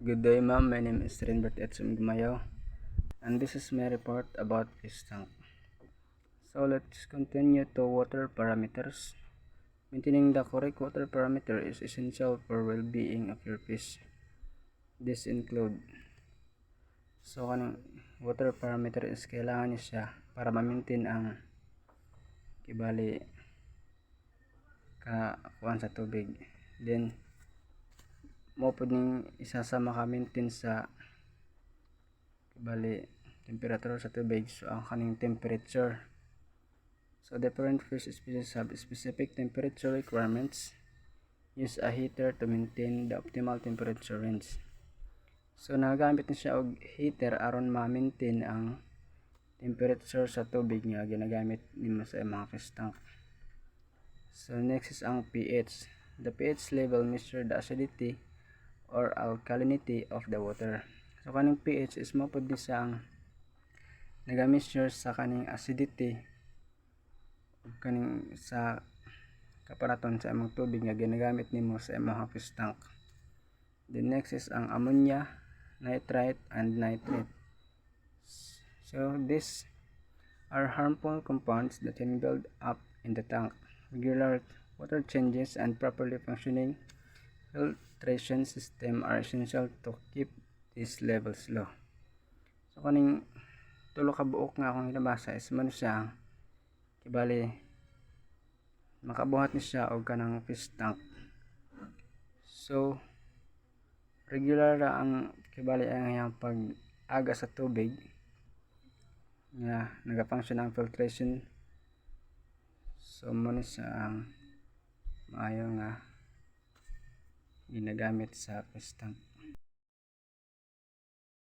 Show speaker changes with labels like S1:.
S1: Good day, ma'am. My name is Rinbert Etsum Gumayo, and this is my report about fish tank. So let's continue to water parameters. Maintaining the correct water parameter is essential for well-being of your fish. This include water parameter is kailangan niya siya para ma-maintain ang kibali kuan sa tubig. Then mo pwedeng isa sa maka-maintain sa kibali temperature sa tubig, so ang kaning temperature. So different fish species have specific temperature requirements. Use a heater to maintain the optimal temperature range. So nagagamit na siya og heater aron ma-maintain ang temperature sa tubig nga ginagamit nimo sa mga fish tank. So next is ang pH. The pH level measure the acidity or alkalinity of the water. So kaning pH is mo pud sa ang naga-measure sa kaning acidity ug kaning sa kaparaton sa imong tubig nga ginagamit nimo sa imong fish tank. The next is ang ammonia, nitrite, and nitrate. So these are harmful compounds that can build up in the tank. Regular water changes and properly functioning filtration system are essential to keep these levels low. So kaning tulo ka buok nga akong nabasa is man siya kibali makabuhat ni siya og kanang fish tank. So regular ra ang kibali ang iyang pag-aga sa tubig nga naga-function ang filtration. So mo ni siya ang maayo nga ginagamit sa fish tank.